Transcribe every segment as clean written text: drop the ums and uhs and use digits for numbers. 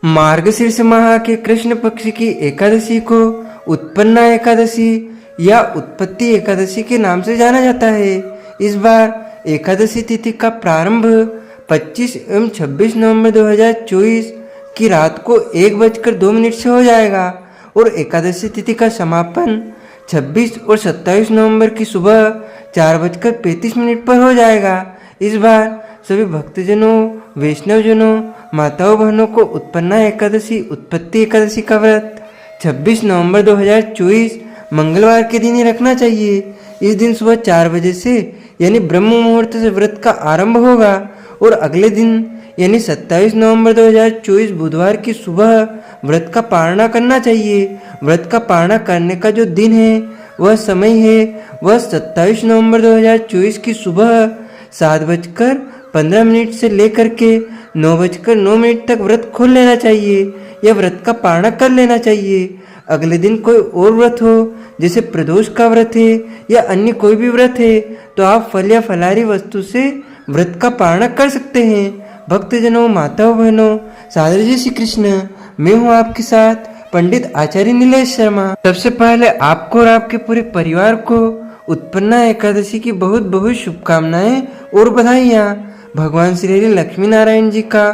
मार्गशीर्ष माह के कृष्ण पक्ष की एकादशी को उत्पन्ना एकादशी या उत्पत्ति एकादशी के नाम से जाना जाता है। इस बार एकादशी तिथि का प्रारंभ 25 एवं 26 नवंबर 2024 की रात को 1:02 से हो जाएगा और एकादशी तिथि का समापन 26 और 27 नवंबर की सुबह 4:35 पर हो जाएगा। इस बार सभी भक्तजनों, वैष्णवजनों, माताओं बहनों को उत्पन्ना एकादशी, उत्पत्ति एकादशी का व्रत 26 नवंबर 2024 मंगलवार के दिन ही रखना चाहिए। इस दिन सुबह 4 बजे से यानी ब्रह्म मुहूर्त से व्रत का आरंभ होगा और अगले दिन यानी 27 नवंबर 2024 बुधवार की सुबह व्रत का पारणा करना चाहिए। व्रत का पारणा करने का जो दिन है, वह समय है, वह 27 नवंबर 2024 की सुबह 7:15 से लेकर के 9:09 तक व्रत खोल लेना चाहिए या व्रत का पारणा कर लेना चाहिए। अगले दिन कोई और व्रत हो, जैसे प्रदोष का व्रत है या अन्य कोई भी व्रत है, तो आप फल या फलाहारी वस्तु से व्रत का पारणा कर सकते हैं। भक्तजनों, माताओं बहनों, सादर जय श्री कृष्ण। मैं हूँ आपके साथ पंडित आचार्य नीलेश शर्मा। सबसे पहले आपको और आपके पूरे परिवार को उत्पन्ना एकादशी की बहुत बहुत शुभकामनाएं और बधाइयाँ। भगवान श्री हरि लक्ष्मी नारायण जी का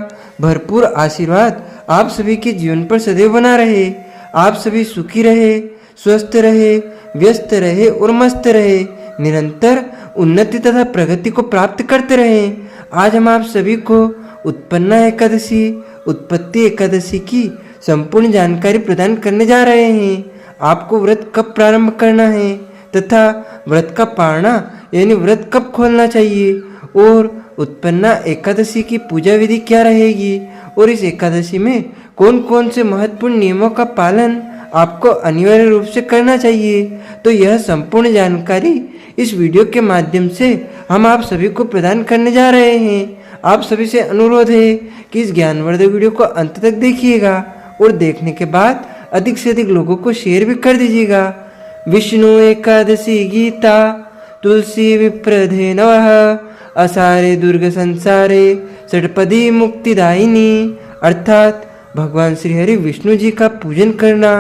भरपूर आशीर्वाद आप सभी के जीवन पर सदैव बना रहे। आप सभी सुखी रहे, स्वस्थ रहे, व्यस्त रहे और मस्त रहे, निरंतर उन्नति तथा प्रगति को प्राप्त करते रहे। आज हम आप सभी को उत्पन्ना एकादशी, उत्पत्ति एकादशी की संपूर्ण जानकारी प्रदान करने जा रहे हैं। आपको व्रत कब प्रारंभ करना है तथा व्रत का पारणा यानी व्रत कब खोलना चाहिए और उत्पन्ना एकादशी की पूजा विधि क्या रहेगी और इस एकादशी में कौन कौन से महत्वपूर्ण नियमों का पालन आपको अनिवार्य रूप से करना चाहिए, तो यह संपूर्ण जानकारी इस वीडियो के माध्यम से हम आप सभी को प्रदान करने जा रहे हैं। आप सभी से अनुरोध है कि इस ज्ञानवर्धक वीडियो को अंत तक देखिएगा और देखने के बाद अधिक से अधिक लोगों को शेयर भी कर दीजिएगा। विष्णु एकादशी गीता तुलसी विप्रधे नवः असारे दुर्ग संसारे षटपदी मुक्तिदायिनी, अर्थात भगवान श्री हरि विष्णु जी का पूजन करना,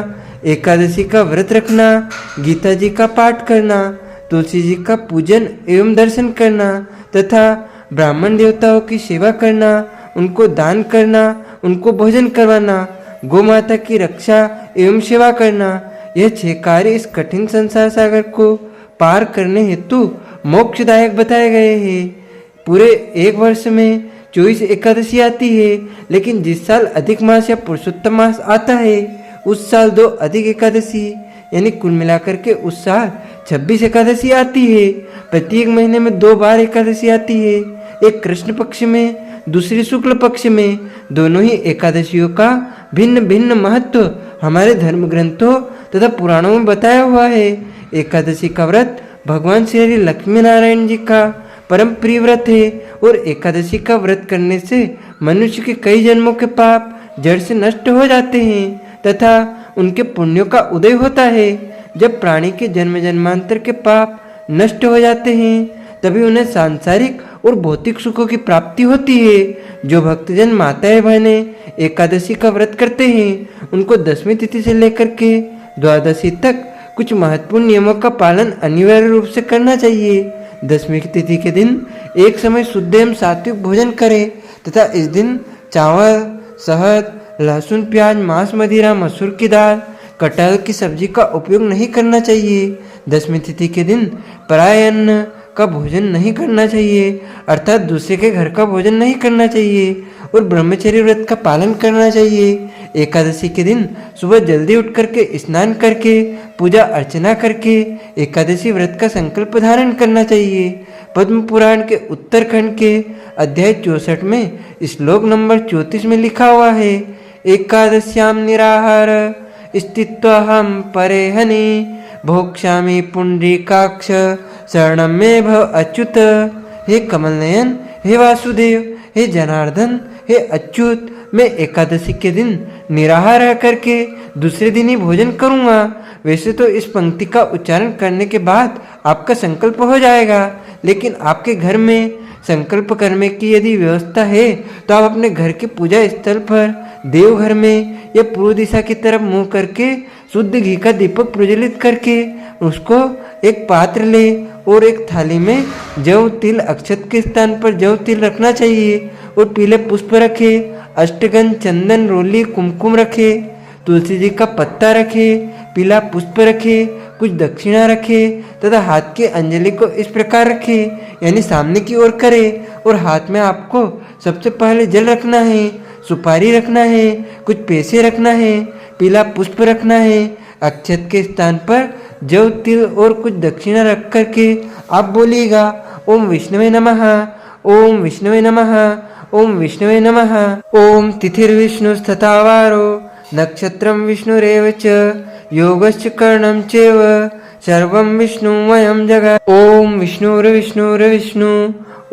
एकादशी का व्रत रखना, गीता जी का पाठ करना, तुलसी जी का पूजन एवं दर्शन करना तथा ब्राह्मण देवताओं की सेवा करना, उनको दान करना, उनको भोजन करवाना, गौ माता की रक्षा एवं सेवा करना, यह 6 कार्य इस कठिन संसार सागर को पार करने हेतु मोक्षदायक बताए गए हैं। पूरे एक वर्ष में 24 एकादशी आती है, लेकिन जिस साल अधिक मास या पुरुषोत्तम मास आता है उस साल 2 अधिक एकादशी यानी कुल मिलाकर के उस साल 26 एकादशी आती है। प्रत्येक महीने में 2 बार एकादशी आती है, एक कृष्ण पक्ष में, दूसरी शुक्ल पक्ष में। दोनों ही एकादशियों का भिन्न भिन्न महत्व हमारे धर्म ग्रंथों तथा पुराणों में बताया हुआ है। एकादशी का व्रत भगवान श्री हरि लक्ष्मी नारायण जी का परम प्रिय व्रत है और एकादशी का व्रत करने से मनुष्य के कई जन्मों के पाप जड़ से नष्ट हो जाते हैं तथा उनके पुण्यों का उदय होता है। जब प्राणी के जन्म जन्मांतर के पाप नष्ट हो जाते हैं तभी उन्हें सांसारिक और भौतिक सुखों की प्राप्ति होती है। जो भक्तजन माताएं बहनें एकादशी का व्रत करते हैं उनको 10वीं तिथि से लेकर के द्वादशी तक कुछ महत्वपूर्ण नियमों का पालन अनिवार्य रूप से करना चाहिए। 10वीं तिथि के दिन एक समय शुद्ध एवं सात्विक भोजन करें तथा इस दिन चावल, शहद, लहसुन, प्याज, मांस, मदिरा, मसूर की दाल, कटहल की सब्जी का उपयोग नहीं करना चाहिए। 10वीं तिथि के दिन पराय अन्न का भोजन नहीं करना चाहिए, अर्थात दूसरे के घर का भोजन नहीं करना चाहिए और ब्रह्मचर्य व्रत का पालन करना चाहिए। एकादशी के दिन सुबह जल्दी उठ करके स्नान करके पूजा अर्चना करके एकादशी व्रत का संकल्प धारण करना चाहिए। पद्म पुराण के उत्तरखंड के अध्याय 64 में श्लोक नंबर 34 में लिखा हुआ है, एकादश्याम निराहार स्थित्वाहम परेहनि भोक्ष्यामि पुंडरीकाक्ष शरणं मे भव अच्युत। हे कमल नयन, हे वासुदेव, हे जनार्दन, हे अच्युत, मैं एकादशी के दिन निराहार रह करके दूसरे दिन ही भोजन करूँगा। वैसे तो इस पंक्ति का उच्चारण करने के बाद आपका संकल्प हो जाएगा, लेकिन आपके घर में संकल्प करने की यदि व्यवस्था है तो आप अपने घर के पूजा स्थल पर देवघर में या पूर्व दिशा की तरफ मुंह करके शुद्ध घी का दीपक प्रज्वलित करके उसको एक पात्र ले और एक थाली में जव तिल अक्षत के स्थान पर जव तिल रखना चाहिए और पीले पुष्प रखे, अष्टगंध चंदन रोली कुमकुम रखे, तुलसी जी का पत्ता रखे, पीला पुष्प रखे, कुछ दक्षिणा रखे तथा हाथ की अंजलि को इस प्रकार रखे यानी सामने की ओर करे और हाथ में आपको सबसे पहले जल रखना है, सुपारी रखना है, कुछ पैसे रखना है, पीला पुष्प रखना है, अक्षत के स्थान पर जव तिल और कुछ दक्षिणा रख करके आप बोलिएगा ओम विष्णुवे नमः, ओम विष्णुवे नमः, ओम विष्णुवे नमः। ओम तिथिर्विष्णुस्तथावारो नक्षत्रं विष्णुरेव च योगश्च करणं चैव सर्वं विष्णुमयं जगत्। ओम विष्णुर्विष्णुर्विष्णु।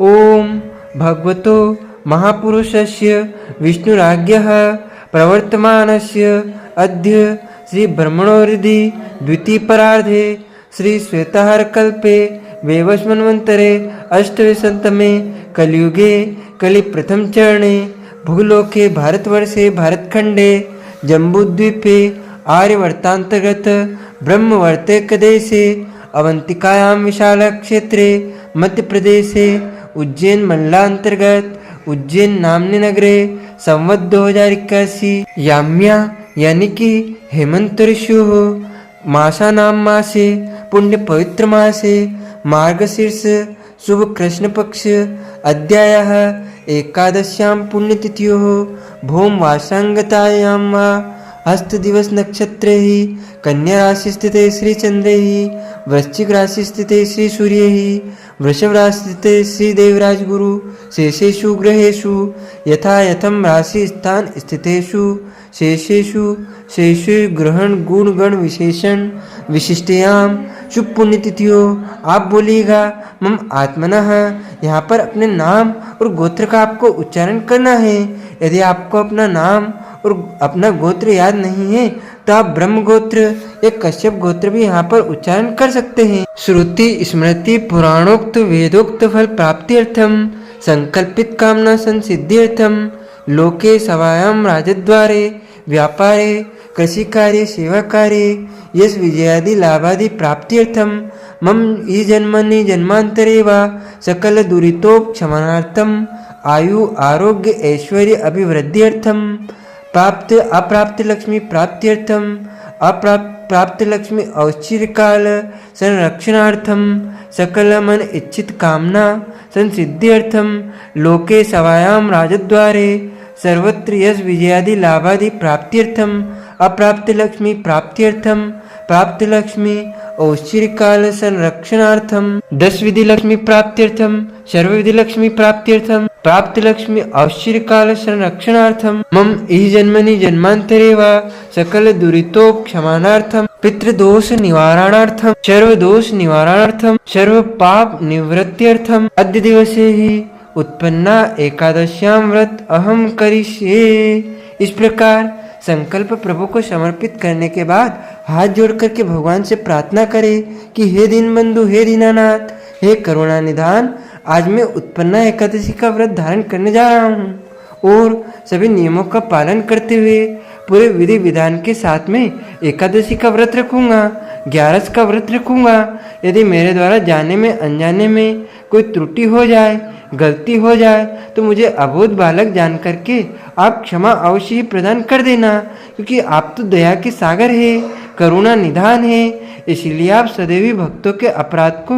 ओम भगवतो महापुरुषस्य विष्णुराज्ञः प्रवर्तमानस्य अद्य श्री ब्रह्मणोरिधि द्वितीयपरार्धे श्री श्वेताहारकल्पे वैवस्वन्वन्तरे अष्टविंशतमे कलियुगे कलि प्रथम चरणे भूलोके भारतवर्षे भारतखंडे जम्बूद्वीपे आर्यवर्तांतर्गत ब्रह्मवर्तैकदेशे अवंतिकायां विशालक्षेत्रे मध्यप्रदेशे उज्जैन मंडलांतर्गत उज्जैन नामने नगरे संवत 2081 याम्या यानी कि हेमंत ऋषु मासानां मासे पुण्य पवित्र मासे मार्गशीर्ष शुभ कृष्ण पक्ष अद्यायः एकादश्यां पुण्यतिथ्योः भौम वासांगतायां वा हस्त दिवस नक्षत्रे ही कन्या राशि स्थिते श्री चंद्रे ही वृश्चिक राशि स्थिते श्री सूर्य ही वृषभ राशि स्थिते श्री देवराज गुरु शेषेषु ग्रहेषु यथा यथम राशि स्थान स्थितेषु शेषेषु शेषु ग्रहण गुण गण विशेषण विशिष्टयाम शुभ पुण्यतिथियों आप बोलिएगा मम आत्मनः। यहाँ पर अपने नाम और गोत्र का आपको उच्चारण करना है। यदि आपको अपना नाम और अपना गोत्र याद नहीं है तो आप ब्रह्म गोत्र या कश्यप गोत्र भी यहाँ पर उच्चारण कर सकते हैं। श्रुति स्मृति पुराणोक्त वेदोक्त फल प्राप्त्यर्थम संकल्पित कामना संसिद्ध्यर्थम लोके सवायाम राजद्वारे व्यापारे कृषि कार्य सेवा कार्य यश विजयादि लाभादि प्राप्त्यर्थम मम ई जन्मनि जन्मांतरे वा सकल दुरितोपशमनार्थम आयु आरोग्य ऐश्वर्य अभिवृद्ध्यर्थम प्राप्त अप्राप्त लक्ष्मी प्राप्त्यर्थम अप्राप्त लक्ष्मी औश्चिर्यकाल संरक्षणार्थम सकल मन इच्छित कामना संसिद्ध्यर्थम लोके सवायाम राजद्वारे सर्वत्र यश विजयादि लाभादि प्राप्त्यर्थम अप्राप्त लक्ष्मी प्राप्त्यर्थम प्राप्त लक्ष्मी औश्चिर्यकाल संरक्षणार्थम 10 विधि लक्ष्मी प्राप्त्यर्थम सर्व विधि लक्ष्मी प्राप्त्यर्थम प्राप्त लक्ष्मी औश्चिर्यकाल संरक्षणार्थम मम इह जन्मनि जन्मांतरे वा सकल दुरितोपशमनार्थम पितृदोष निवारणार्थम सर्व दोष निवारणार्थम सर्व पाप निवृत्त्यर्थम अद्य दिवसे ही उत्पन्ना एकादश्यां व्रत अहम करिष्ये। इस प्रकार संकल्प प्रभु को समर्पित करने के बाद हाथ जोड़ करके भगवान से प्रार्थना करें कि हे दीनबंधु, हे दीनानाथ, हे करुणा निधान, आज मैं उत्पन्ना एकादशी का व्रत धारण करने जा रहा हूँ और सभी नियमों का पालन करते हुए पूरे विधि विधान के साथ में एकादशी का व्रत रखूंगा, 11 का व्रत रखूंगा। यदि मेरे द्वारा जाने में अनजाने में कोई त्रुटि हो जाए, गलती हो जाए तो मुझे अबोध बालक जान करके आप क्षमा अवश्य ही प्रदान कर देना, क्योंकि आप तो दया के सागर है, करुणा निधान है। इसीलिए आप सदैव भक्तों के अपराध को,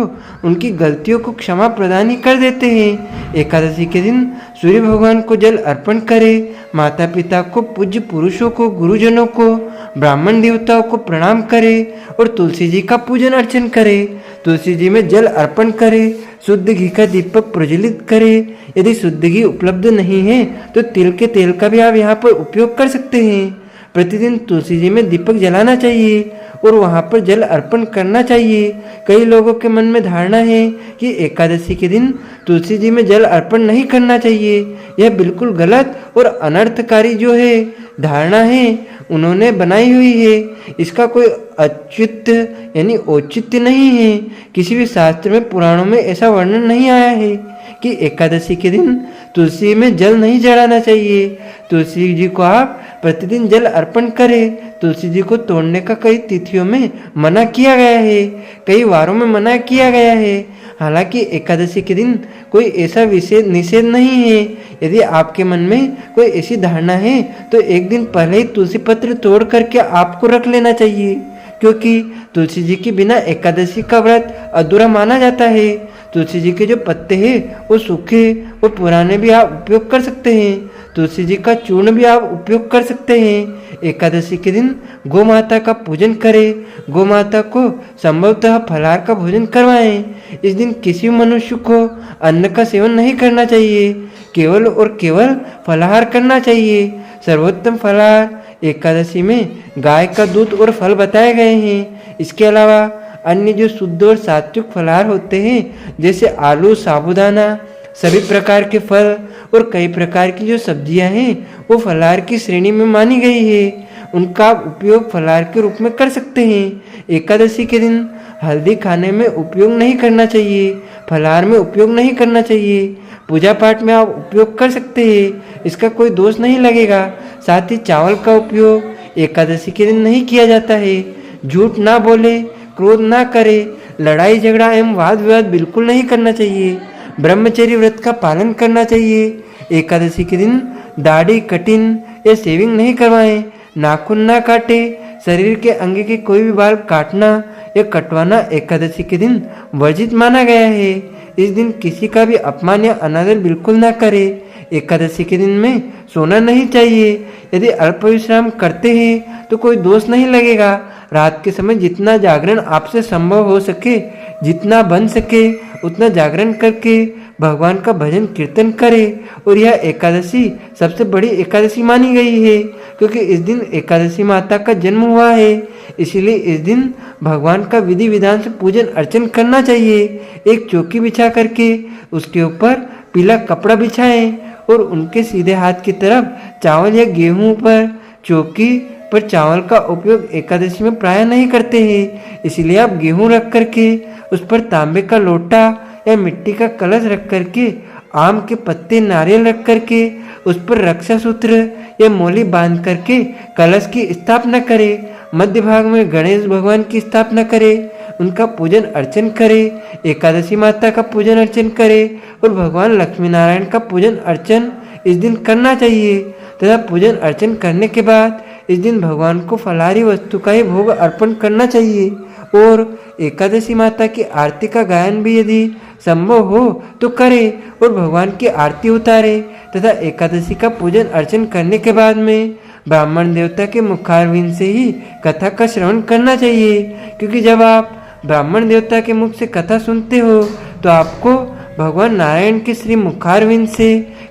उनकी गलतियों को क्षमा प्रदान ही कर देते हैं। एकादशी के दिन सूर्य भगवान को जल अर्पण करें, माता पिता को, पूज्य पुरुषों को, गुरुजनों को, ब्राह्मण देवताओं को प्रणाम करें और तुलसी जी का पूजन अर्चन करें। तुलसी जी में जल अर्पण करें, शुद्ध घी का दीपक प्रज्वलित करें। यदि शुद्ध घी उपलब्ध नहीं है तो तिल के तेल का भी आप यहाँ पर उपयोग कर सकते हैं। प्रतिदिन तुलसी जी में दीपक जलाना चाहिए और वहाँ पर जल अर्पण करना चाहिए। कई लोगों के मन में धारणा है कि एकादशी के दिन तुलसी जी में जल अर्पण नहीं करना चाहिए। यह बिल्कुल गलत और अनर्थकारी जो है धारणा है उन्होंने बनाई हुई है। इसका कोई औचित्य यानी औचित्य नहीं है। किसी भी शास्त्र में, पुराणों में ऐसा वर्णन नहीं आया है कि एकादशी के दिन तुलसी में जल नहीं चढ़ाना चाहिए। तुलसी जी को आप प्रतिदिन जल अर्पण करें। तुलसी जी को तोड़ने का कई तिथियों में मना किया गया है, कई वारों में मना किया गया है। हालांकि एकादशी के दिन कोई ऐसा विशेष निषेध नहीं है। यदि आपके मन में कोई ऐसी धारणा है तो एक दिन पहले ही तुलसी पत्र तोड़ करके आपको रख लेना चाहिए, क्योंकि तुलसी जी के बिना एकादशी का व्रत अधूरा माना जाता है। तुलसी जी के जो पत्ते हैं वो सूखे और पुराने भी आप उपयोग कर सकते हैं। तुलसी जी का चूर्ण भी आप उपयोग कर सकते हैं। एकादशी के दिन गौ माता का पूजन करें। गौ माता को संभवतः फलाहार का भोजन करवाएं। इस दिन किसी मनुष्य को अन्न का सेवन नहीं करना चाहिए, केवल और केवल फलाहार करना चाहिए। सर्वोत्तम फलाहार एकादशी में गाय का दूध और फल बताए गए हैं। इसके अलावा अन्य जो शुद्ध और सात्विक फलाहार होते हैं, जैसे आलू, साबूदाना, सभी प्रकार के फल और कई प्रकार की जो सब्जियां हैं वो फलाहार की श्रेणी में मानी गई है। उनका आप उपयोग फलाहार के रूप में कर सकते हैं। एकादशी के दिन हल्दी खाने में उपयोग नहीं करना चाहिए, फलाहार में उपयोग नहीं करना चाहिए। पूजा पाठ में आप उपयोग कर सकते हैं, इसका कोई दोष नहीं लगेगा। साथ ही चावल का उपयोग एकादशी के दिन नहीं किया जाता है। झूठ ना बोले, क्रोध ना करे, लड़ाई झगड़ा एवं वाद विवाद बिल्कुल नहीं करना चाहिए। ब्रह्मचर्य व्रत का पालन करना चाहिए। एकादशी के दिन दाढ़ी, कटिंग या शेविंग नहीं करवाएं, नाखून ना काटे, शरीर के अंग के कोई भी बाल काटना या कटवाना एकादशी के दिन वर्जित माना गया है। इस दिन किसी का भी अपमान या अनादर बिल्कुल ना करे। एकादशी के दिन में सोना नहीं चाहिए। यदि अल्प विश्राम करते हैं तो कोई दोष नहीं लगेगा। रात के समय जितना जागरण आपसे संभव हो सके, जितना बन सके उतना जागरण करके भगवान का भजन कीर्तन करें। और यह एकादशी सबसे बड़ी एकादशी मानी गई है, क्योंकि इस दिन एकादशी माता का जन्म हुआ है। इसीलिए इस दिन भगवान का विधि विधान से पूजन अर्चन करना चाहिए। एक चौकी बिछा करके उसके ऊपर पीला कपड़ा बिछाएं और उनके सीधे हाथ की तरफ चावल या गेहूं पर, चौकी पर चावल का उपयोग एकादशी में प्राय नहीं करते हैं। इसलिए आप गेहूं रख करके उस पर तांबे का लोटा या मिट्टी का कलश रख करके, आम के पत्ते, नारियल रख करके उस पर रक्षा सूत्र या मोली बांध करके कलश की स्थापना करें। मध्य भाग में गणेश भगवान की स्थापना करें, उनका पूजन अर्चन करें। एकादशी माता का पूजन अर्चन करें और भगवान लक्ष्मी नारायण का पूजन अर्चन इस दिन करना चाहिए। तथा पूजन अर्चन करने के बाद इस दिन भगवान को फलाहारी वस्तु का ही भोग अर्पण करना चाहिए। और एकादशी माता की आरती का गायन भी यदि संभव हो तो करें और भगवान की आरती उतारे। तथा एकादशी का पूजन अर्चन करने के बाद में ब्राह्मण देवता के मुखारविंद से ही कथा का श्रवण करना चाहिए, क्योंकि जब आप ब्राह्मण देवता के मुख से कथा सुनते हो तो आपको भगवान नारायण के श्री मुखारविंद से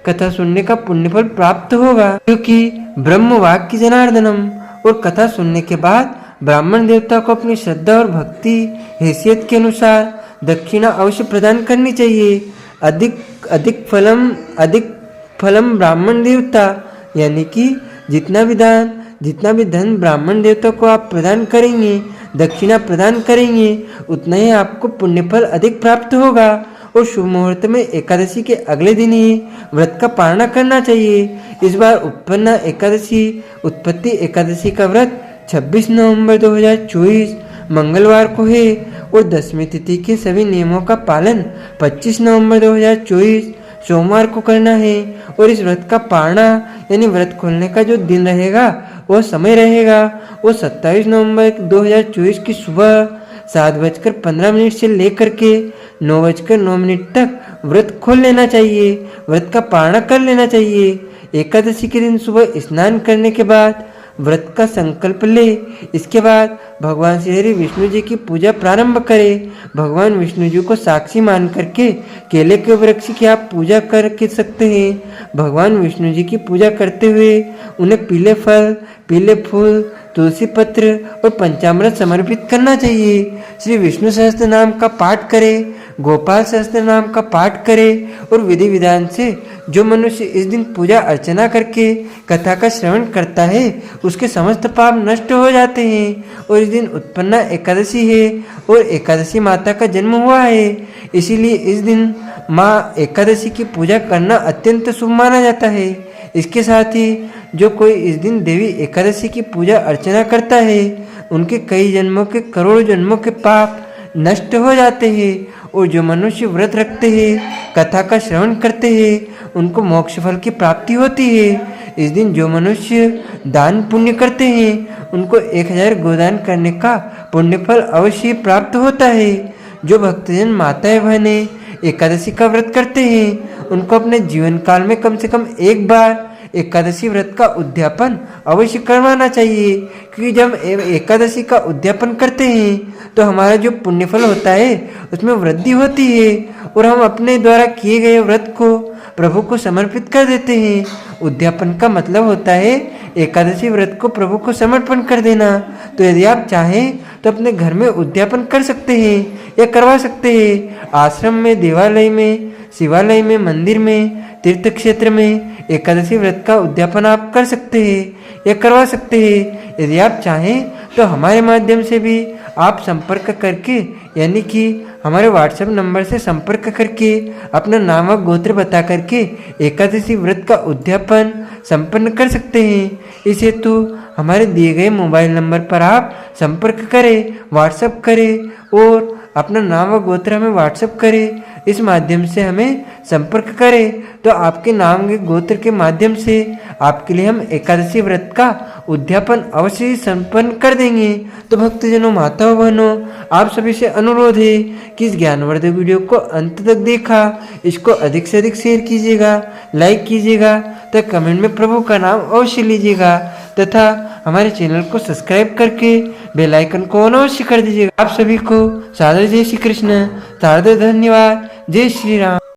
कथा सुनने का पुण्यफल प्राप्त होगा, क्योंकि ब्रह्म वाक्य जनार्दनम। और कथा सुनने के बाद ब्राह्मण देवता को अपनी श्रद्धा और भक्ति हैसियत के अनुसार दक्षिणा अवश्य प्रदान करनी चाहिए। अधिक फलम ब्राह्मण देवता, यानी कि जितना भी धन ब्राह्मण देवता को आप प्रदान करेंगे, दक्षिणा प्रदान करेंगे, उतना ही आपको पुण्यफल अधिक प्राप्त होगा। और शुभ मुहूर्त में एकादशी के अगले दिन ही व्रत का पालना करना चाहिए। इस बार उत्पन्न उत्पत्ति एकादशी का व्रत 26 नवंबर 2024 मंगलवार को है और 10वीं तिथि के सभी नियमों का पालन 25 नवंबर 2024 सोमवार को करना है। और इस व्रत का पालना यानी व्रत खोलने का जो दिन रहेगा, वह समय रहेगा, वो 27 नवंबर 2024 की सुबह 7:15 से लेकर के 9:09 तक व्रत खोल लेना चाहिए, व्रत का पालना कर लेना चाहिए। एकादशी के दिन सुबह स्नान करने के बाद व्रत का संकल्प ले। इसके बाद भगवान श्री हरि विष्णु जी की पूजा प्रारंभ करें। भगवान विष्णु जी को साक्षी मान करके केले के वृक्ष की आप पूजा कर के सकते हैं। भगवान विष्णु जी की पूजा करते हुए उन्हें पीले फल, पीले फूल, तुलसी पत्र और पंचामृत समर्पित करना चाहिए। श्री विष्णु सहस्त्र नाम का पाठ करें, गोपाल सहस्त्र नाम का पाठ करे और विधि विधान से जो मनुष्य इस दिन पूजा अर्चना करके कथा का श्रवण करता है उसके समस्त पाप नष्ट हो जाते हैं। और इस दिन उत्पन्ना एकादशी है और एकादशी माता का जन्म हुआ है, इसीलिए इस दिन माँ एकादशी की पूजा करना अत्यंत शुभ माना जाता है। इसके साथ ही जो कोई इस दिन देवी एकादशी की पूजा अर्चना करता है उनके कई जन्मों के करोड़ों जन्मों के पाप नष्ट हो जाते हैं। और जो मनुष्य व्रत रखते हैं, कथा का श्रवण करते हैं, उनको मोक्ष फल की प्राप्ति होती है। इस दिन जो मनुष्य दान पुण्य करते हैं उनको 1000 गोदान करने का पुण्य फल अवश्य प्राप्त होता है। जो भक्तजन माताएं बहनें एकादशी का व्रत करते हैं उनको अपने जीवन काल में कम से कम एक बार एकादशी व्रत का उद्यापन अवश्य करवाना चाहिए, क्योंकि जब एकादशी का उद्यापन करते हैं तो हमारा जो पुण्यफल होता है उसमें वृद्धि होती है और हम अपने द्वारा किए गए व्रत को प्रभु को समर्पित कर देते हैं। उद्यापन का मतलब होता है एकादशी व्रत को प्रभु को समर्पण कर देना। तो यदि आप चाहें तो अपने घर में उद्यापन कर सकते हैं या करवा सकते हैं। आश्रम में, देवालय में, शिवालय में, मंदिर में, तीर्थ क्षेत्र में एकादशी व्रत का उद्यापन आप कर सकते हैं या करवा सकते हैं। यदि आप चाहें तो हमारे माध्यम से भी आप संपर्क करके, यानी कि हमारे व्हाट्सएप नंबर से संपर्क करके अपना नाम व गोत्र बता करके एकादशी व्रत का उद्यापन संपन्न कर सकते हैं। इस हेतु हमारे दिए गए मोबाइल नंबर पर आप संपर्क करें, व्हाट्सएप करें और अपना नाम व गोत्र हमें व्हाट्सएप करें। इस माध्यम से हमें संपर्क करें तो आपके नाम के गोत्र के माध्यम से आपके लिए हम एकादशी व्रत का उद्यापन अवश्य ही संपन्न कर देंगे। तो भक्तजनों, माताओं, बहनों, आप सभी से अनुरोध है कि इस ज्ञानवर्धक वीडियो को अंत तक देखा, इसको अधिक से अधिक शेयर कीजिएगा, लाइक कीजिएगा तथा कमेंट में प्रभु का नाम अवश्य लीजिएगा तथा हमारे चैनल को सब्सक्राइब करके बेल आइकन को ऑन अवश्य कर दीजिएगा। आप सभी को सादर जय श्री कृष्ण, सादर धन्यवाद। जय श्री राम।